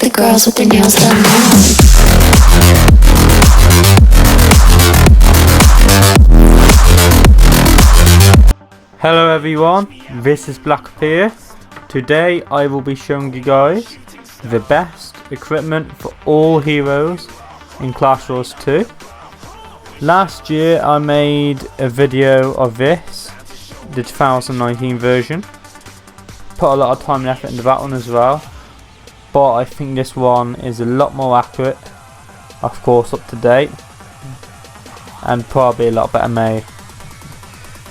the girls with their nails done now. Hello everyone, this is Blockhead. Today I will be showing you guys the best equipment for all heroes in Clash Wars 2. Last year I made a video of this, the 2019 version. Put a lot of time and effort into that one as well, but I think this one is a lot more accurate, of course up to date, and probably a lot better made.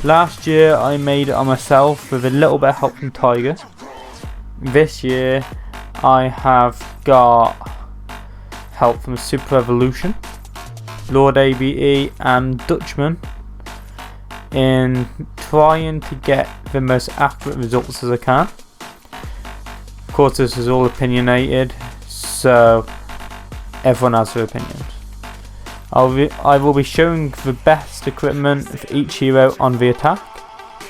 Last year I made it on myself with a little bit of help from Tiger. This year I have got help from Super Evolution, Lord ABE and Dutchman in trying to get the most accurate results as I can. Of course this is all opinionated, so everyone has their opinions. I will be showing the best equipment for each hero on the attack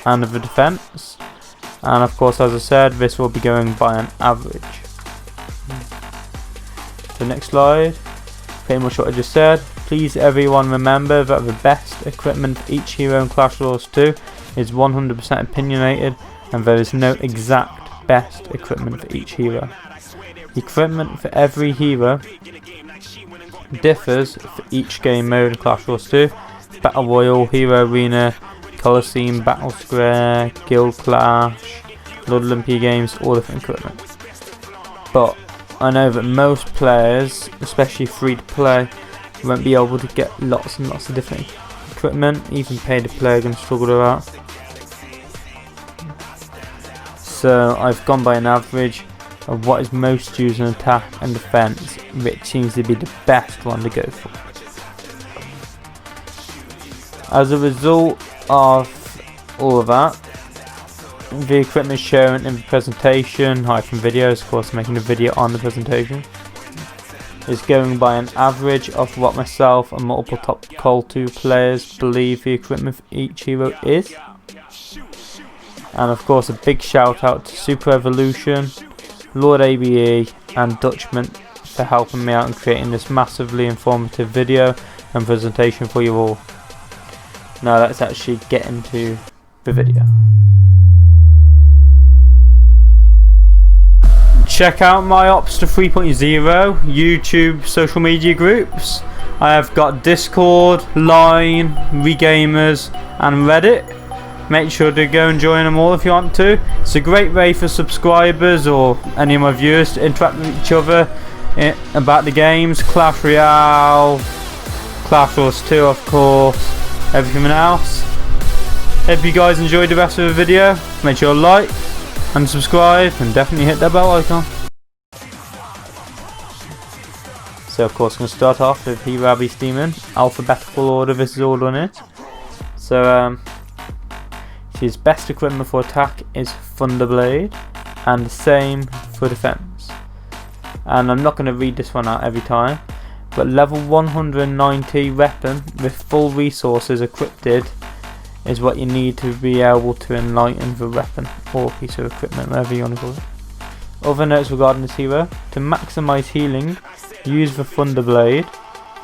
and the defense, and of course, as I said, this will be going by an average. The next slide, pretty much what I just said. Please everyone remember that the best equipment for each hero in Clash Wars 2 is 100% opinionated, and there is no exact best equipment for each hero. The equipment for every hero differs for each game mode in Clash Wars 2. Battle Royale, Hero Arena, Coliseum, Battle Square, Guild Clash, Lord Olympia games, all different equipment. But I know that most players, especially free to play, won't be able to get lots and lots of different equipment. Even paid to play are going to struggle with that. So I've gone by an average of what is most used in attack and defense, which seems to be the best one to go for. As a result of all of that, the equipment shown in the presentation, high from videos, of course making a video on the presentation, is going by an average of what myself and multiple top Call 2 players believe the equipment for each hero is. And of course a big shout out to Super Evolution, Lord ABE and Dutchman for helping me out in creating this massively informative video and presentation for you all. Now let's actually get into the video. Check out my Opster 3.0 YouTube social media groups. I have got Discord, Line, Regamers and Reddit. Make sure to go and join them all if you want to. It's a great way for subscribers or any of my viewers to interact with each other about the games, Clash Royale, Clash Wars 2 of course, everything else. Hope you guys enjoyed the rest of the video. Make sure to like and subscribe and definitely hit that bell icon. So of course I'm going to start off with Hirabi's Demon, alphabetical order, this is all done it. So his best equipment for attack is Thunderblade, and the same for defense. And I'm not going to read this one out every time, but level 190 weapon with full resources equipped is what you need to be able to enlighten the weapon or piece of equipment, whatever you want to call it. Other notes regarding this hero: to maximize healing, use the Thunderblade.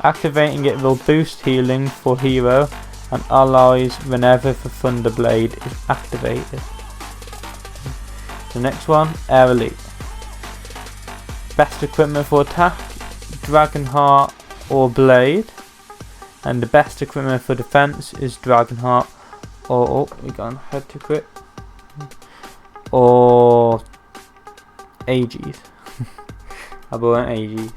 Activating it will boost healing for hero and allies whenever the Thunderblade is activated. The next one, Air Elite. Best equipment for attack, Dragonheart or Blade, and the best equipment for defense is Dragonheart or we got a head to quit, or Aegis. I bought an Aegis.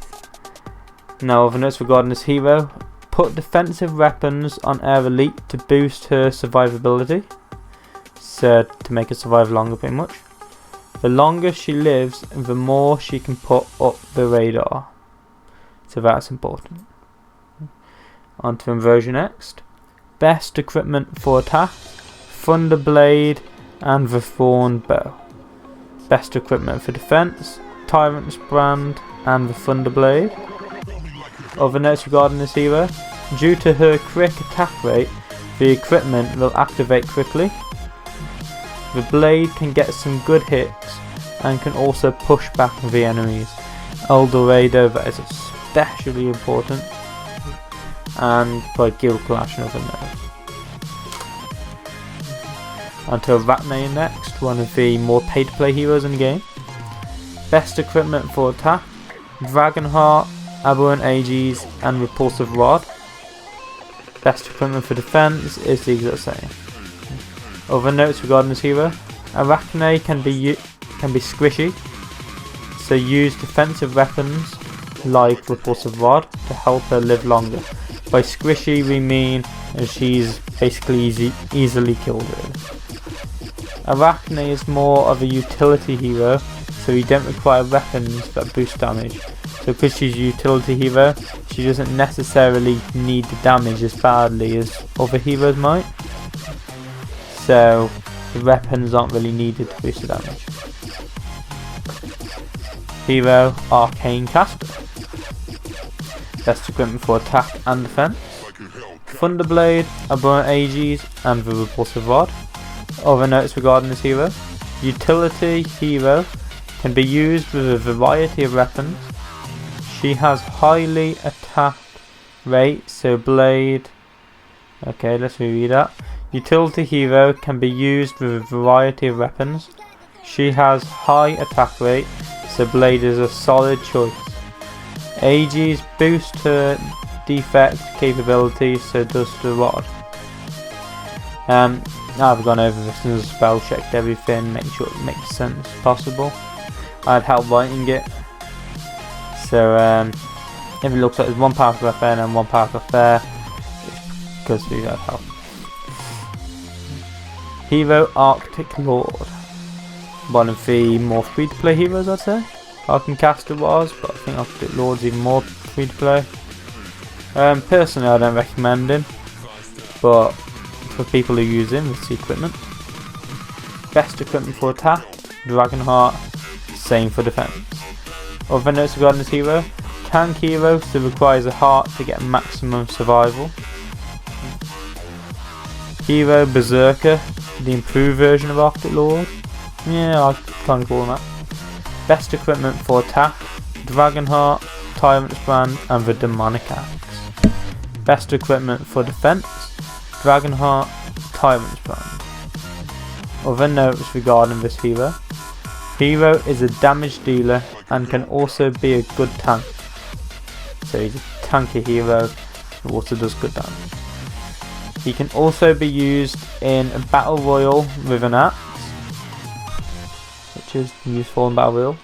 Now other notes regarding this hero: put defensive weapons on Air Elite to boost her survivability, so to make her survive longer pretty much. The longer she lives, the more she can put up the radar, so that's important. On to Ambrosia next. Best equipment for attack, Thunderblade and the Thorn Bow. Best equipment for defense, Tyrant's Brand and the Thunderblade. Other notes regarding this hero: due to her quick attack rate, the equipment will activate quickly. The blade can get some good hits and can also push back the enemies. Eldorado, that is especially important, and by Guild Clash and other nodes. Onto Arachne next, one of the more pay-to-play heroes in the game. Best equipment for attack: Dragonheart, Aberrant Aegis, and Repulsive Rod. Best equipment for defense is the exact same. Other notes regarding this hero: Arachne can be squishy, so use defensive weapons like Repulsive Rod to help her live longer. By squishy we mean she's basically easily killed really. Arachne is more of a utility hero, so you don't require weapons that boost damage. So because she's a utility hero, she doesn't necessarily need the damage as badly as other heroes might. So the weapons aren't really needed to boost the damage. Hero Arcane Caster. Best equipment for attack and defense: Thunderblade, Aberrant Aegis, and the Repulsive Rod. Other notes regarding this hero: utility hero, can be used with a variety of weapons. She has highly attack rate, so blade. Okay, let's reread that. Utility hero can be used with a variety of weapons. She has high attack rate, so blade is a solid choice. Aegis boost her defect capabilities, so does the rod. I've gone over this and spell checked everything, make sure it makes sense possible. I had help writing it, so if it looks like there's one paragraph there and one paragraph there, it's because we had help. Hero Arctic Lord, one of the more free-to-play heroes I'd say. Arcane Caster was, but I think Arctic Lord's even more free-to-play. Personally I don't recommend him, but for people who use him, it's the equipment. Best equipment for attack: Dragonheart, same for defense. Other notes regarding this hero: tank hero, so requires a heart to get maximum survival. Hero Berserker, the improved version of Arctic Lord. Yeah, I can't call him that. Best equipment for attack: Dragonheart, Tyrant's Brand, and the Demonic Axe. Best equipment for defense: Dragonheart, Tyrant's Brand. Other notes regarding this hero: hero is a damage dealer and can also be a good tank. So he's a tanky hero who also does good damage. He can also be used in a battle royal with an axe, which is useful in battle royal.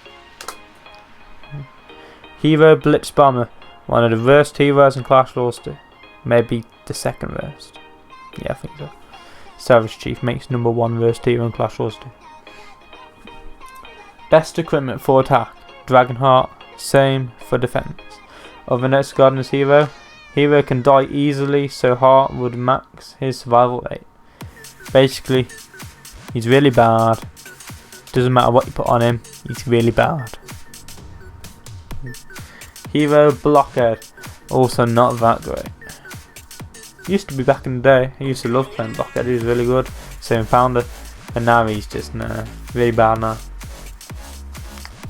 Hero Blitz Bomber, one of the worst heroes in Clash Royale. Maybe the second worst. Yeah, I think so. Savage Chief makes number 1 worst hero in Clash Royale. Best equipment for attack: Dragonheart, same for defense. Other notes regarding this hero: hero can die easily, so Heart would max his survival rate. Basically, he's really bad. Doesn't matter what you put on him, he's really bad. Hero Blockhead, also not that great. Used to be back in the day. I used to love playing Blockhead, he was really good. Same founder, and now he's just really bad now.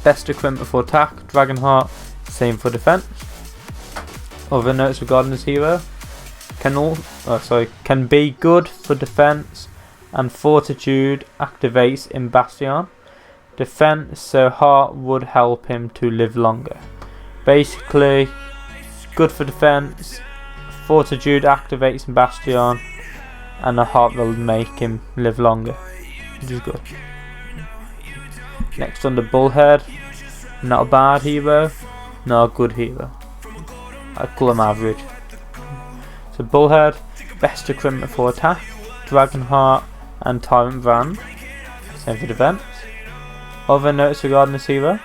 Best equipment for attack: Dragonheart, same for defense. Other notes regarding this hero: can be good for defense, and Fortitude activates in Bastion. Defense, so Heart would help him to live longer. Basically, good for defense, Fortitude activates in Bastion, and the Heart will make him live longer, which is good. Next on the Bullhead, not a bad hero, not a good hero. I'd call him average. So Bullhead, best equipment for attack: Dragonheart and Tyrant Brand, same for defense. Other notes regarding this hero: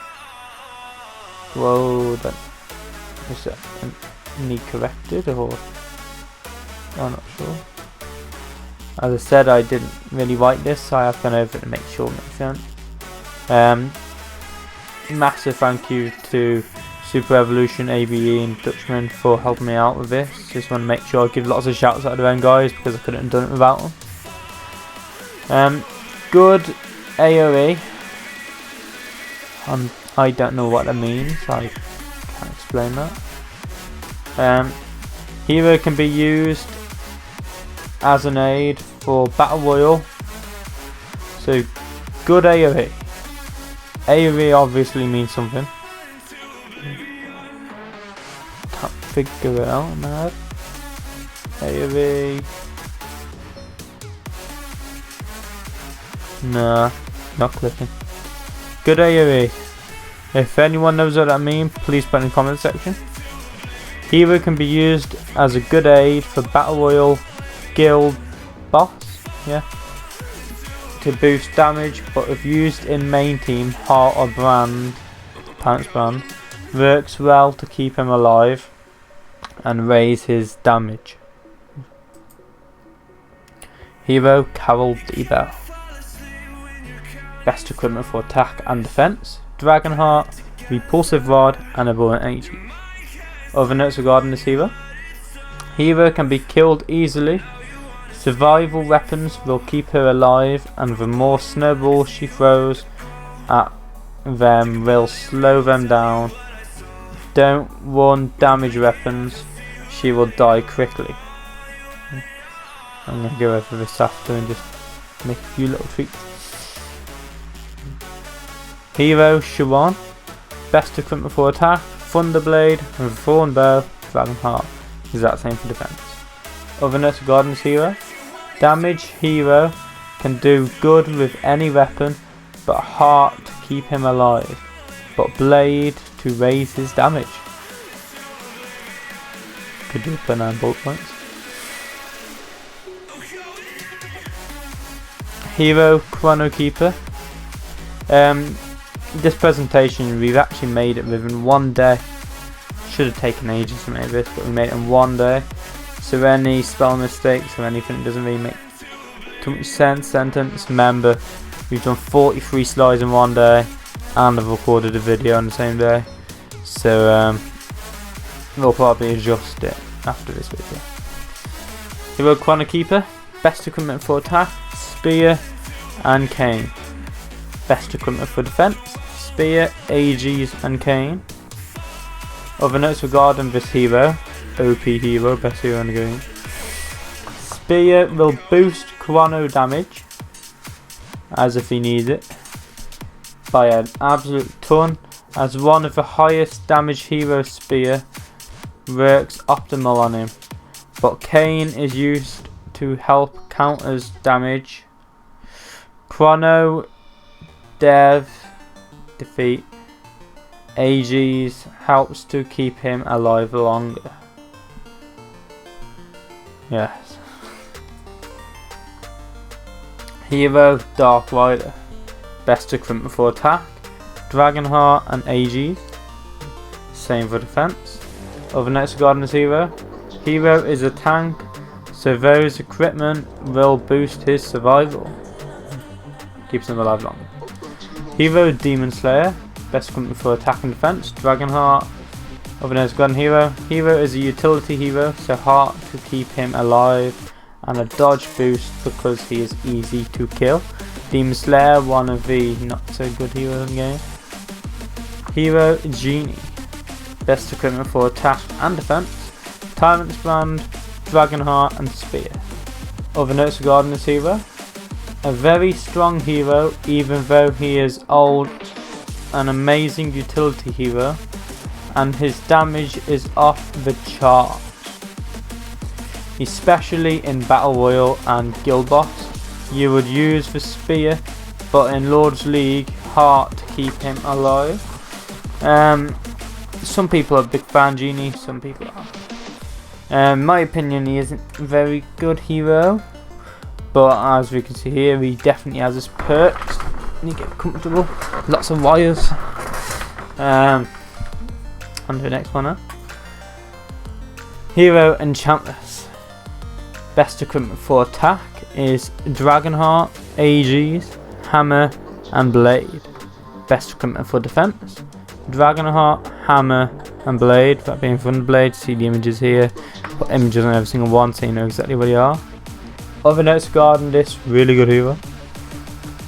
whoa, then is that need corrected or I'm not sure. As I said, I didn't really write this, so I have gone over it to make sure it makes sense. Massive thank you to Super Evolution, ABE and Dutchman for helping me out with this. Just want to make sure I give lots of shouts out to them guys because I couldn't have done it without them. Good AoE. I don't know what that means. I can't explain that. Hero can be used as an aid for Battle Royal. So good AoE. AoE obviously means something. Can't figure it out now. AoE. Nah, not clicking. Good AoE. If anyone knows what that means, please put in the comment section. Hero can be used as a good aid for Battle Royal Guild boss, yeah, to boost damage, but if used in main team, Heart or Brand, Pants Brand, works well to keep him alive and raise his damage. Hero Carol D Belle. Best equipment for attack and defense: Dragon Heart, Repulsive Rod, and Abhorrent Energy. Other notes regarding this hero: hero can be killed easily. Survival weapons will keep her alive, and the more snowballs she throws at them will slow them down. Don't run damage weapons, she will die quickly. I'm going to go over this after and just make a few little tweaks. Hero Chiron. Best equipment for attack: Thunderblade, Thorn Bow, Dragon Heart. Exact same for defense. Other notes regarding this hero: damage hero can do good with any weapon, but Heart to keep him alive, but Blade to raise his damage. Could do for 9 bullet points. Hero Chronokeeper. This presentation we've actually made it within 1 day. Should have taken ages to make this, but we made it in 1 day. So any spell mistakes or anything that doesn't really make too much sense, remember we've done 43 slides in 1 day, and I've recorded a video on the same day. So we'll probably adjust it after this video. Hero Chronokeeper. Best equipment for attack: Spear and Cane. Best equipment for defense: Spear, Aegis and Cane. Other notes regarding this hero: OP hero, best hero in the game. Spear will boost chrono damage, as if he needs it, by an absolute ton. As one of the highest damage heroes, Spear works optimal on him, but Cane is used to help counters damage. Chrono defeat. Aegis helps to keep him alive longer. Yes. Hero Dark Rider. Best equipment for attack: Dragon Heart and Aegis. Same for defense. Other notes regarding this hero: hero is a tank, so those equipment will boost his survival. Keeps him alive longer. Hero Demon Slayer. Best equipment for attack and defense: Dragon Heart. Other notes regarding hero: hero is a utility hero, so Heart to keep him alive, and a dodge boost because he is easy to kill. Demon Slayer, one of the not so good heroes in the game. Hero Djini. Best equipment for attack and defense: Tyrant's Brand, Dragon Heart and Spear. Other notes regarding this hero: a very strong hero, even though he is old. An amazing utility hero, and his damage is off the chart, especially in Battle Royal and Guild Boss. You would use the Spear, but in Lord's League, Heart to keep him alive. Some people are big fan Djini, some people aren't. In my opinion, he isn't a very good hero, but as we can see here, he definitely has his perks. You get comfortable, lots of wires. On to the next one now. Hero Enchantress. Best equipment for attack is Dragon Heart, Aegis, Hammer and Blade. Best equipment for defense: Dragon Heart, Hammer and Blade. That being Thunderblade. See the images here. Put images on every single one so you know exactly where they are. Other notes regarding this really good hero: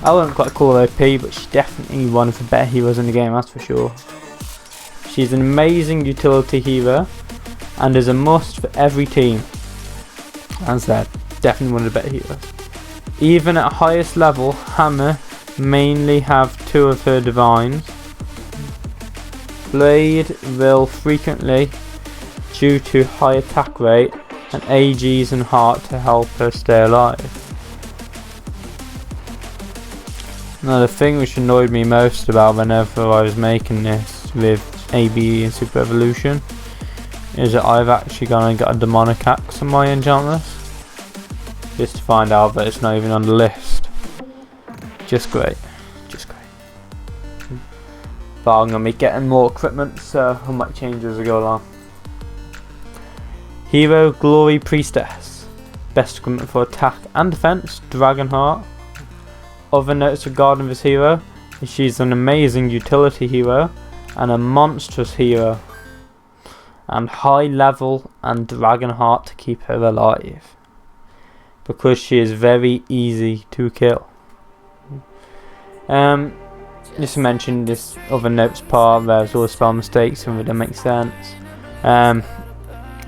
I wouldn't quite call her OP, but she's definitely one of the better heroes in the game, that's for sure. She's an amazing utility hero and is a must for every team. As I said, definitely one of the better heroes. Even at highest level, Hammer mainly have 2 of her divines. Blade will frequently, due to high attack rate, and AGs and heart to help her stay alive. Now the thing which annoyed me most about whenever I was making this with AB and Super Evolution is that I've actually gone and got a demonic axe on my Enchantress, just to find out that it's not even on the list. Just great, just great. But I'm going to be getting more equipment, so I might change as I go along. Hero Glory Priestess. Best equipment for attack and defense, Dragonheart. Other notes regarding this hero is she's an amazing utility hero and a monstrous hero, and high level and Dragonheart to keep her alive, because she is very easy to kill. Just to mention this other notes part, there's all the spell mistakes and it didn't make sense. It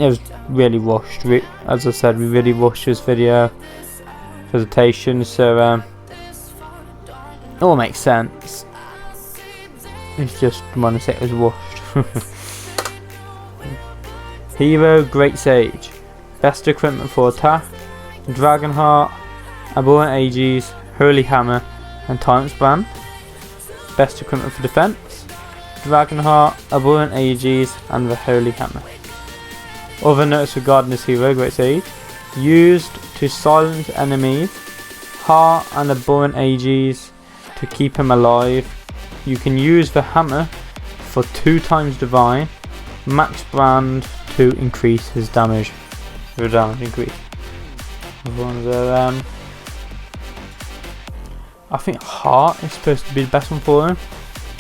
was really rushed. As I said, we really rushed this video presentation, so it all makes sense. It's just want to say it was rushed. Hero Great Sage. Best equipment for attack, Dragonheart, Abhorrent Aegis, Holy Hammer and Time Span. Best equipment for defense, Dragonheart, Abhorrent Aegis and the Holy Hammer. Other notes regarding this hero, Great Sage. Used to silence enemies, Heart and Abhorrent Aegis to keep him alive. You can use the hammer for 2 times divine, max brand to increase his damage. The damage increase. I think Heart is supposed to be the best one for him,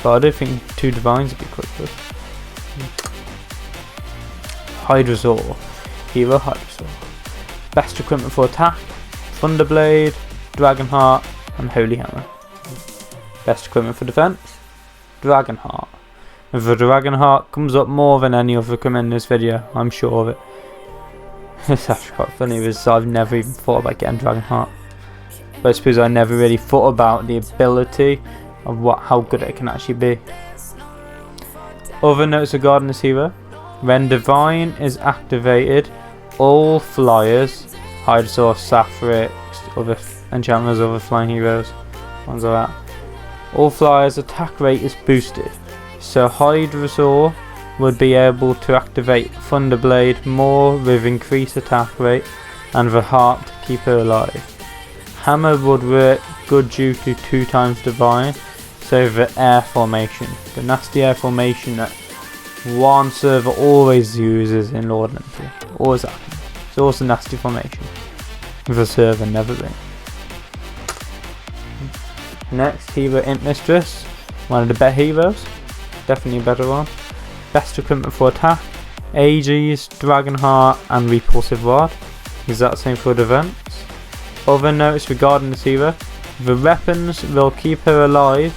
but I don't think 2 divines would be quite good. Hydrasaur. Hero Hydrasaur. Best equipment for attack, Thunderblade, Dragonheart and Holy Hammer. Best equipment for defense, Dragonheart. And the Dragonheart comes up more than any other equipment in this video, I'm sure of it. It's actually quite funny because I've never even thought about getting Dragonheart. But I suppose I never really thought about the ability of how good it can actually be. Other notes regarding this hero. When Divine is activated, all flyers, Hydrasaur, Sapphrix, other Enchantress, other flying heroes, ones like that, all flyers' attack rate is boosted. So Hydrasaur would be able to activate Thunderblade more with increased attack rate and the heart to keep her alive. Hammer would work good due to 2 times divine, so the air formation, the nasty air formation that one server always uses in Lord Olympia. Always happens. It's also nasty formation. The server never wins. Next, hero Imp Mistress. One of the better heroes. Definitely a better one. Best equipment for attack, Aegis, Dragonheart and Repulsive Rod. Exact same for defense. Other notes regarding this hero. The weapons will keep her alive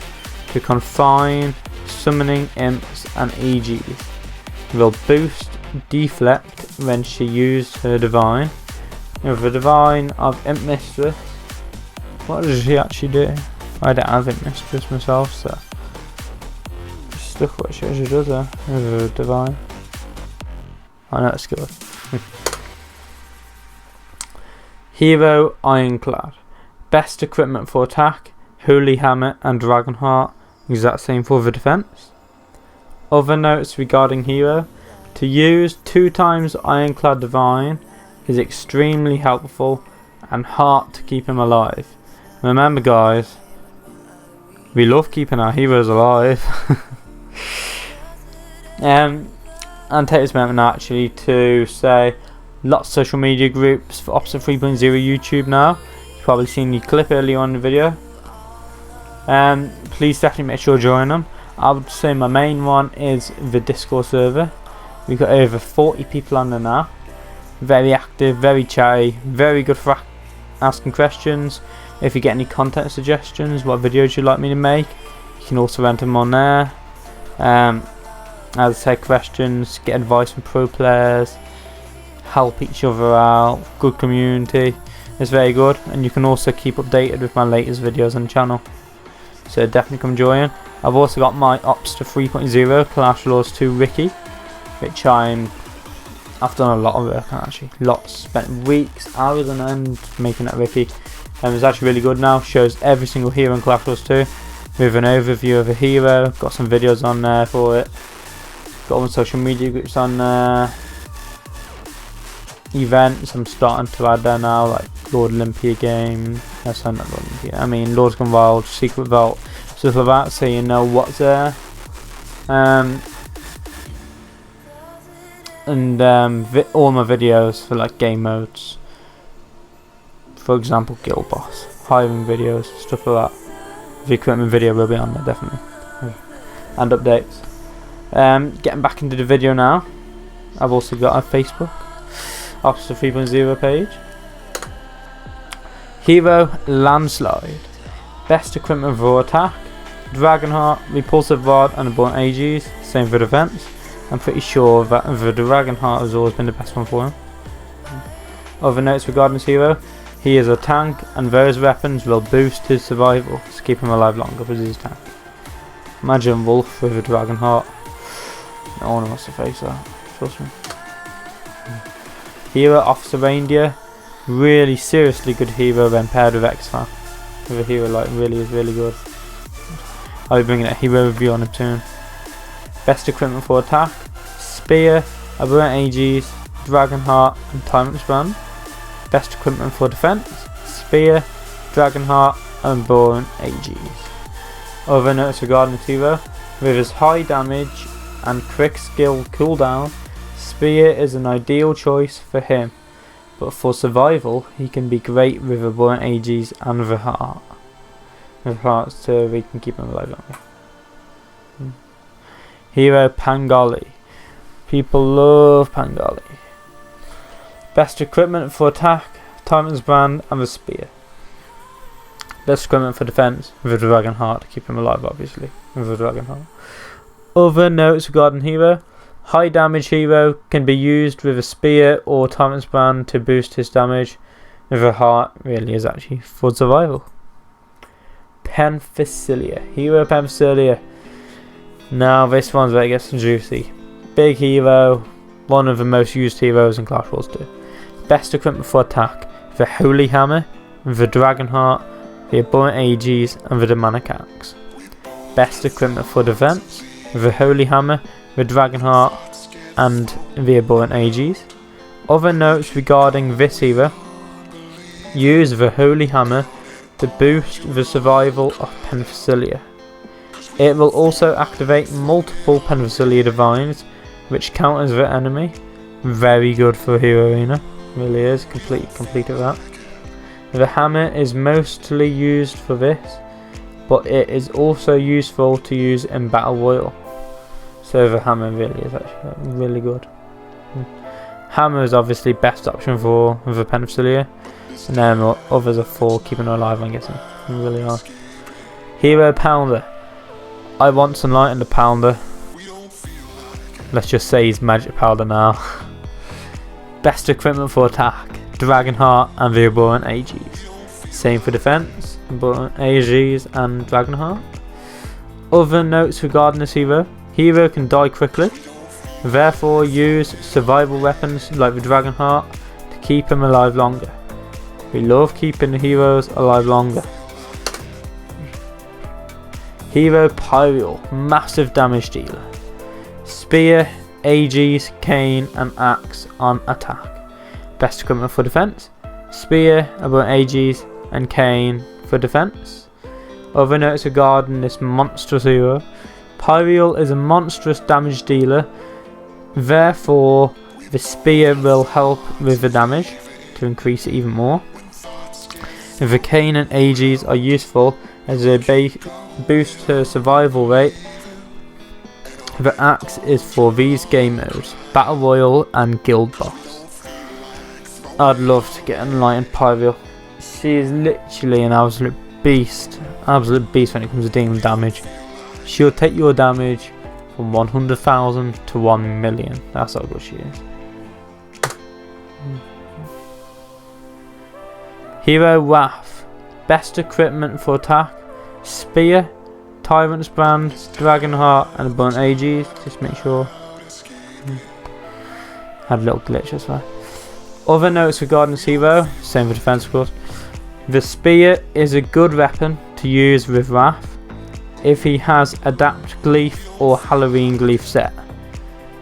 to confine summoning imps and Aegis. Will boost deflect when she used her divine. With the divine of Imp Mistress, what does she actually do? I don't have Imp Mistress myself, so just look what she actually does there with her divine. I know it's good. Hero Ironclad. Best equipment for attack, Holy Hammer and Dragonheart. Exact same for the defense. Other notes regarding hero. To use 2 times Ironclad Divine is extremely helpful, and heart to keep him alive. Remember guys, we love keeping our heroes alive. And take this moment actually to say lots of social media groups for Opposite 3.0 YouTube now. You've probably seen the clip earlier on in the video. Please definitely make sure to join them. I would say my main one is the Discord server. We've got over 40 people on there now. Very active, very chatty, very good for asking questions. If you get any content suggestions, what videos you'd like me to make, you can also enter them on there. As I said, questions, get advice from pro players, help each other out, good community. It's very good, and you can also keep updated with my latest videos on the channel. So definitely come join. I've also got my Ops to 3.0 Clash Royale 2 Ricky, which I've done a lot of work on actually. Spent weeks, hours on end making that Ricky. It's actually really good now. Shows every single hero in Clash Royale 2 with an overview of a hero. Got some videos on there for it. Got all the social media groups on there. Events I'm starting to add there now, like Lord Olympia game. Not Lord Olympia. I mean Lord's Gone Wild, Secret Vault, stuff like that, so you know what's there. And all my videos for like game modes. For example, Guild Boss, hiring videos, stuff like that. The equipment video will be on there definitely, and updates. Getting back into the video now. I've also got a Facebook Officer 3.0 page. Hero Landslide. Best equipment for attack. Dragonheart, Repulsive Rod and Abundant Ages. Same for defense. I'm pretty sure that the Dragonheart has always been the best one for him. Other notes regarding this hero. He is a tank and various weapons will boost his survival to keep him alive longer because he's a tank. Imagine Wolf with a Dragonheart. No one wants to face that. Trust me. Hero Officer Reindeer, really seriously good hero when paired with Xaphan. With a hero like really good. I'll be bringing a hero review on him soon. Best equipment for attack: Spear, Abundant Ages, Dragonheart and Tyrant's Brand. Best equipment for defense: Spear, Dragonheart and Abundant Ages. Other notes regarding the hero: with his high damage and quick skill cooldown, Spear is an ideal choice for him, but for survival he can be great with Abundant Ages and the heart. With hearts so we can keep him alive longer. Hero Goli. People love Goli. Best equipment for attack: Tyrant's Brand and the Spear. Best equipment for defense: with the Dragonheart to keep him alive, obviously. With the Dragonheart. Other notes regarding hero: high damage hero can be used with a Spear or Tyrant's Brand to boost his damage. With a heart really is actually for survival. Penthesilia. Hero Penthesilia. Now this one's where it gets juicy. Big hero, one of the most used heroes in Clash Royale 2. Best equipment for attack: the Holy Hammer, the Dragonheart, the Abundant Ages and the Demonic Axe. Best equipment for defense: the Holy Hammer, the Dragonheart and the Abundant Ages. Other notes regarding this hero: use the Holy Hammer to boost the survival of Penthesilia. It will also activate multiple Penthesilia Divines, which counters the enemy. Very good for Hero Arena, really is, complete of that. The hammer is mostly used for this, but it is also useful to use in Battle Royale. So the hammer really is actually really good. Hammer is obviously best option for the Penthesilia, and then others are for keeping her alive, I'm guessing. Really are. Hero Pounder. I want some light in the Pounder. Let's just say he's Magic Powder now. Best equipment for attack: Dragonheart and the Abundant Ages. Same for defense: Abundant Ages and Dragonheart. Other notes regarding this hero: hero can die quickly, therefore use survival weapons like the Dragonheart to keep him alive longer. We love keeping the heroes alive longer. Hero Pyriel, massive damage dealer. Spear, Aegis, Cane and Axe on attack. Best equipment for defense: Spear, Abundant Aegis and Cane for defense. Other notes regarding this monstrous hero: Pyriel is a monstrous damage dealer, therefore the Spear will help with the damage to increase it even more. The Cane and Aegis are useful as they boost her survival rate. The axe is for these game modes: Battle Royale and Guild Boss. I'd love to get an enlightened Pyriel. She is literally an absolute beast when it comes to dealing damage. She'll take your damage from 100,000 to 1 million. That's how good she is. Hero Rath. Best equipment for attack: Spear, Tyrant's Brand, Dragonheart, and Burnt Ages. Just make sure. Had a little glitch as well. Other notes regarding this hero, same for defense of course. The Spear is a good weapon to use with Rath if he has Adapt Glyph or Halloween Glyph set.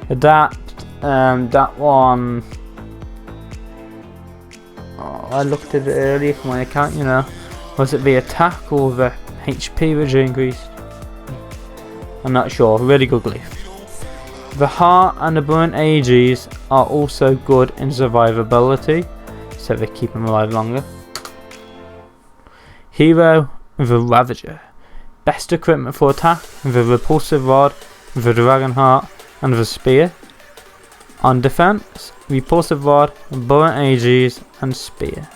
Adapt, that one, I looked at it earlier for my account, you know. Was it the attack or the HP which increased? I'm not sure. Really good glyph. The Heart and the Burnt Ages are also good in survivability, so they keep him alive longer. Hero the Ravager. Best equipment for attack: the Repulsive Rod, the Dragonheart, and the Spear. On defense, Repulsive Rod, Burnt Ages, and Spear.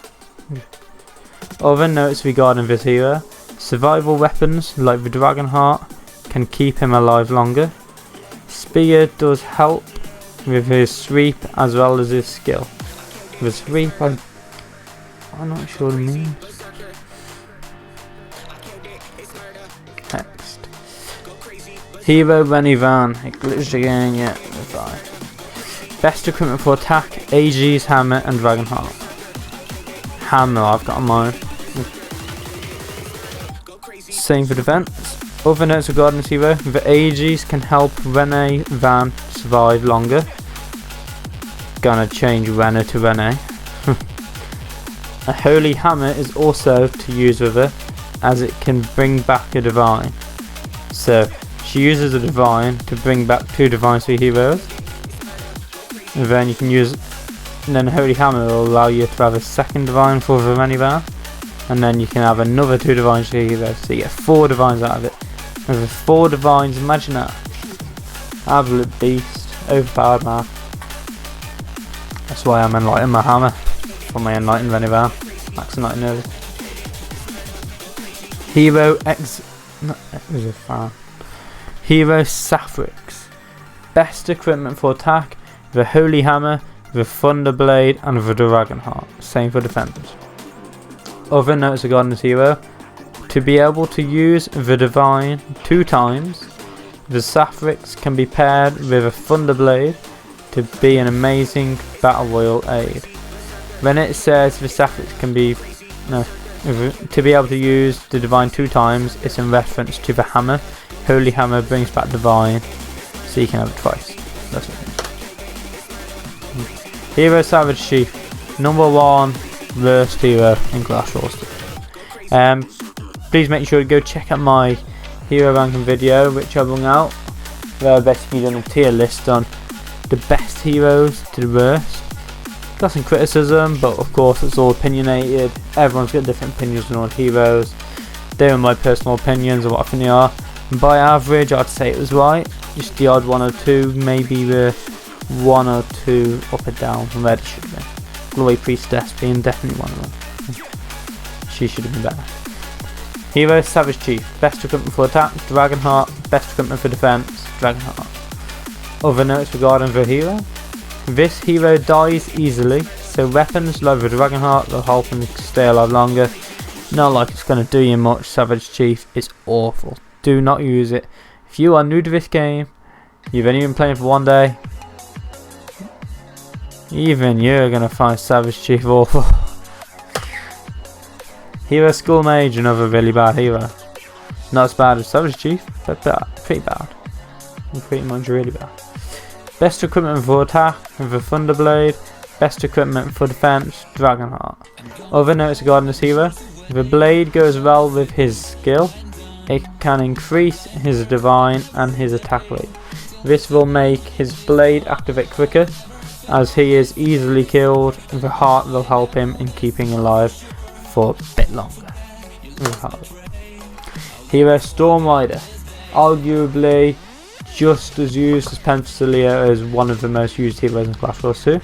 Other notes regarding this hero: survival weapons like the Dragonheart can keep him alive longer. Spear does help with his sweep as well as his skill. The sweep, I'm not sure what it means. Next. Hero Renee Ven. It glitched again, yeah, it's fine. Best equipment for attack: Aegis, Hammer, and Dragonheart. Hammer I've got on mine. Same for defense. Other notes regarding this hero: the Aegis can help Renee Ven survive longer. Gonna change Renee to Renee. A Holy Hammer is also to use with her, as it can bring back a Divine. So she uses a Divine to bring back 2 Divines for heroes. And then you can use, and then Holy Hammer will allow you to have a second Divine for the Renee Ven. And then you can have another 2 Divines for heroes, so you get 4 Divines out of it. And with 4 Divines, imagine that. Absolute beast. Overpowered man. That's why I'm enlightening my hammer. For my enlightened Renee Ven. Max enlightened early. Hero Hero Sapphrix. Best equipment for attack: the Holy Hammer, the Thunderblade, and the Dragonheart. Same for defense. Other notes regarding this hero: to be able to use the Divine 2 times, the Sapphrix can be paired with a Thunderblade to be an amazing battle royal aid. When it says the Sapphrix can be to be able to use the Divine 2 times, it's in reference to the hammer. Holy Hammer brings back Divine, so you can have it twice. That's what it means. Hero Savage Chief. #1 worst hero in Clash Royale. Please make sure to go check out my hero ranking video, which I brought out, where I basically done a tier list on the best heroes to the worst. Got some criticism, but of course it's all opinionated. Everyone's got different opinions on all heroes. They are my personal opinions of what I think they are. And by average, I'd say it was right. Just the odd 1 or 2, maybe the 1 or 2 up and down from where it should have been. Goli Priestess being definitely one of them. She should have been better. Hero Savage Chief. Best equipment for attack: Dragonheart. Best equipment for defense: Dragonheart. Other notes regarding the hero: this hero dies easily, so weapons like the Dragonheart will help him stay alive longer. Not like it's going to do you much. Savage Chief is awful. Do not use it. If you are new to this game, you've only been playing for 1 day, even you're going to find Savage Chief awful. Hero School Mage, another really bad hero. Not as bad as Savage Chief, but pretty bad. Pretty much really bad. Best equipment for attack: the Thunderblade. Best equipment for defense: Dragonheart. Other notes regarding this hero: the blade goes well with his skill. It can increase his divine and his attack rate. This will make his blade activate quicker, as he is easily killed. The heart will help him in keeping alive for a bit longer. Hero Storm Rider. Arguably just as used as Penthesilia, as one of the most used heroes in Clash Royale 2.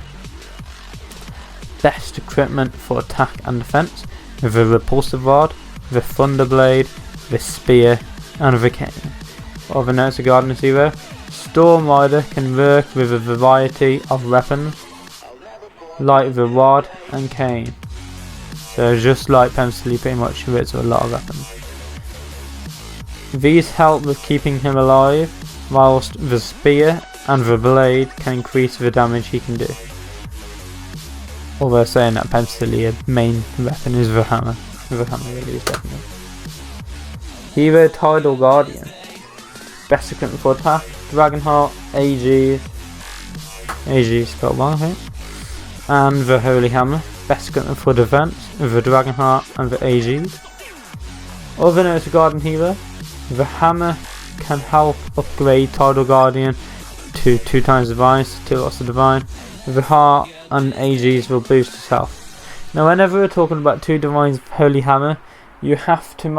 Best equipment for attack and defense: the Repulsive Rod, the Thunderblade, the Spear, and the Cane. Other notes regarding this hero: Storm Rider can work with a variety of weapons, like the Rod and Cane. So just like Penthesilia, pretty much with a lot of weapons. These help with keeping him alive, whilst the Spear and the Blade can increase the damage he can do. Although saying that Penthesilia's main weapon is the hammer. The hammer really is definitely. Hero Tidal Guardian. Best equipment for attack: Dragonheart, AG spelled wrong I think. And the Holy Hammer. Best equipment for defense: the Dragonheart and the AG. Other notes regarding hero: the hammer can help upgrade Tidal Guardian to 2 times divine, so 2 lots of divine. The heart and AGs will boost his health. Now whenever we're talking about 2 divines of Holy Hammer, you have to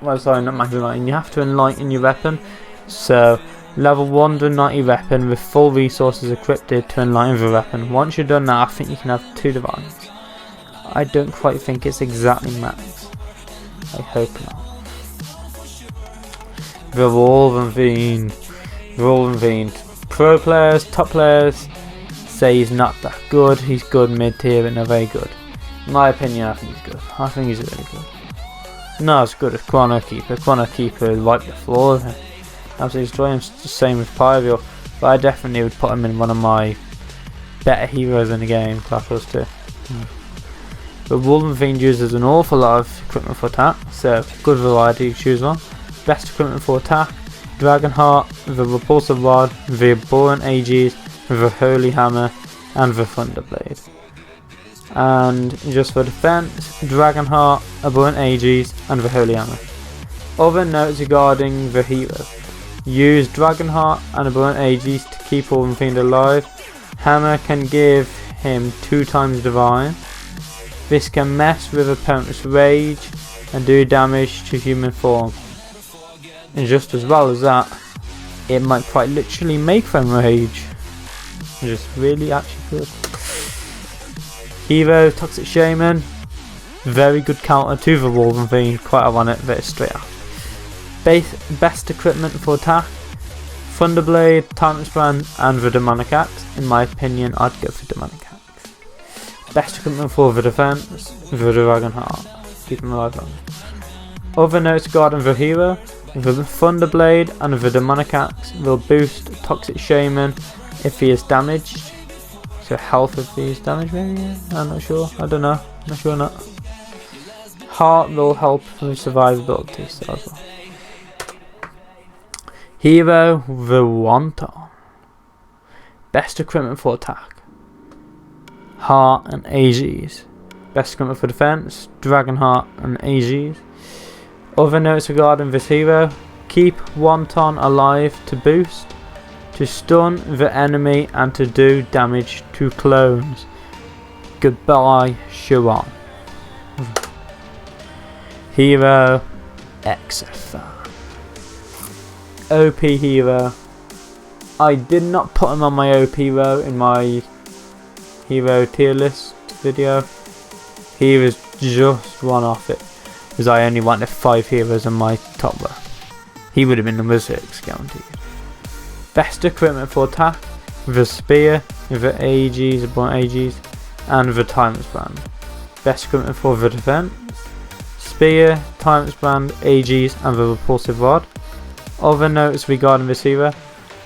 you have to enlighten your weapon. So level 190 weapon with full resources equipped to enlighten the weapon. Once you've done that, I think you can have 2 divines. I don't quite think it's exactly max. I hope not. The Wolvenfiend. Pro players, top players say he's not that good. He's good mid tier but not very good. In my opinion, I think he's good. I think he's really good. Not as good as Chronokeeper. Chronokeeper wiped the floor with him. Absolutely destroy him. The same with Pyriel. But I definitely would put him in one of my better heroes in the game, Clash Wars 2. But Wolvenfiend uses an awful lot of equipment for attack, so good variety to choose one. Best equipment for attack: Dragonheart, the Repulsive Rod, the Abhorrent AGs, the Holy Hammer, and the Thunderblade. And just for defense: Dragonheart, Abhorrent AGs, and the Holy Hammer. Other notes regarding the hero: use Dragonheart and Abhorrent AGs to keep Wolvenfiend alive. Hammer can give him 2 times divine. This can mess with opponent's rage and do damage to human form. And just as well as that, it might quite literally make them rage. Just really actually good. Hero Toxic Shaman. Very good counter to the Wolvenfiend. Quite ironic that it's straight up. Best equipment for attack: Thunderblade, Timeless Brand, and the Demonic Axe. In my opinion, I'd go for Demonic Axe. Best equipment for the defense: the Dragonheart. Keep him alive longer. Other notes regarding the hero: the Thunderblade and the Demonic Axe will boost Toxic Shaman if he is damaged. So health if he is damaged maybe? I'm not sure. I don't know. Not sure not. Heart will help with survivability so as well. Hero the Wonton. Best equipment for attack: Heart and AGs. Best equipment for defense: Dragonheart and AGs. Other notes regarding this hero: keep Wonton alive to boost, to stun the enemy, and to do damage to clones. Goodbye, Chiron. Hero Xaphan. OP hero. I did not put him on my OP row in my hero tier list video. He was just one off it, because I only wanted 5 heroes on my top row. He would have been number 6 guaranteed. Best equipment for attack: the Spear, the AGs, and the Timeless Brand. Best equipment for the defense: Spear, Timeless Brand, AGs, and the Repulsive Rod. Other notes regarding this hero: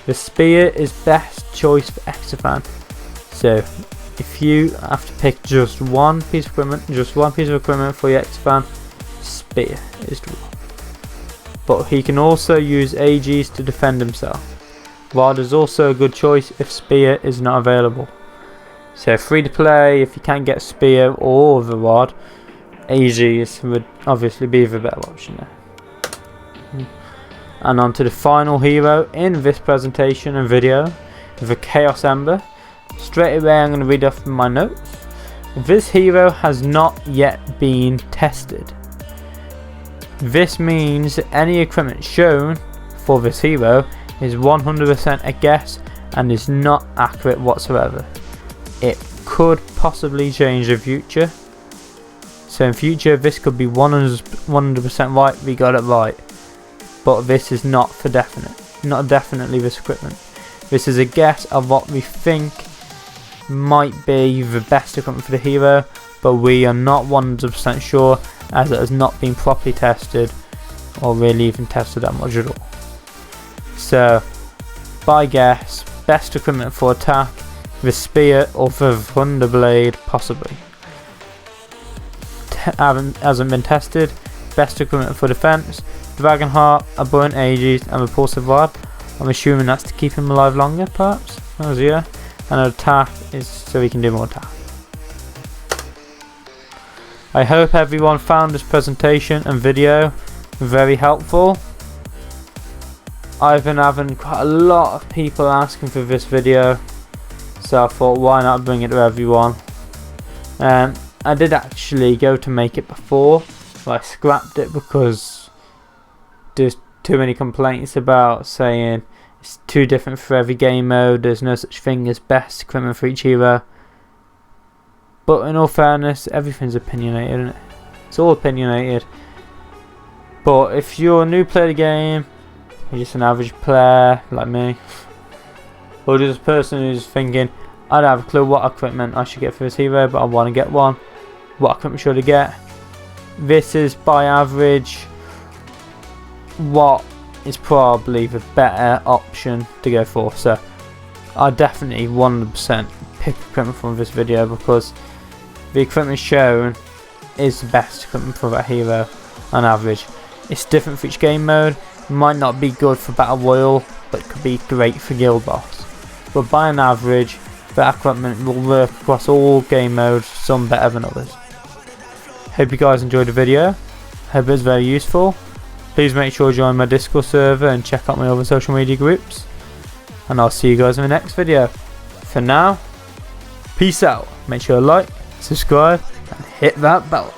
the Spear is best choice for Xaphan. So if you have to pick just one piece of equipment, for your Xaphan, Spear is the one. But he can also use AGs to defend himself. Rod is also a good choice if Spear is not available. So free to play, if you can't get Spear or the Rod, AGs would obviously be the better option there. And on to the final hero in this presentation and video, the Chaos Ember. Straight away I'm going to read off my notes. This hero has not yet been tested. This means that any equipment shown for this hero is 100% a guess and is not accurate whatsoever. It could possibly change in the future, So in future this could be 100% right, we got it right. But this is not for definite. Not definitely this equipment. This is a guess of what we think might be the best equipment for the hero, but we are not 100% sure, as it has not been properly tested or really even tested that much at all. So by guess, best equipment for attack, the spear or the thunderblade possibly. Hasn't been tested. Best equipment for defense, dragon heart, abundant ages and repulsive rod. I'm assuming that's to keep him alive longer, perhaps. Oh yeah. And attack is so he can do more attack. I hope everyone found this presentation and video very helpful. I've been having quite a lot of people asking for this video, so I thought why not bring it to everyone. I did actually go to make it before, but I scrapped it because there's too many complaints about saying it's too different for every game mode, there's no such thing as best equipment for each hero. But in all fairness, everything's opinionated, isn't it? It's all opinionated. But if you're a new player of the game, you're just an average player like me, or just a person who's thinking, I don't have a clue what equipment I should get for this hero, but I want to get one, what equipment should I get? This is by average what is probably the better option to go for. So I definitely 100% pick equipment from this video, because the equipment shown is the best equipment for that hero on average. It's different for each game mode. It might not be good for Battle Royale, but it could be great for Guild Boss. But by an average, that equipment will work across all game modes, some better than others. Hope you guys enjoyed the video. Hope it was very useful. Please make sure to join my Discord server and check out my other social media groups. And I'll see you guys in the next video. For now, peace out. Make sure to like, subscribe, and hit that bell.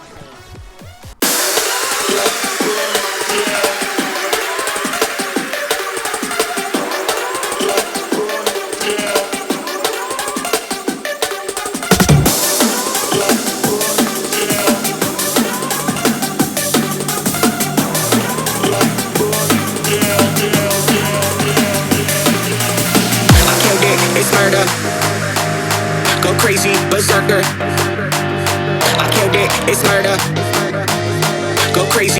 Go crazy, Berserker. I killed it, it's murder. Go crazy.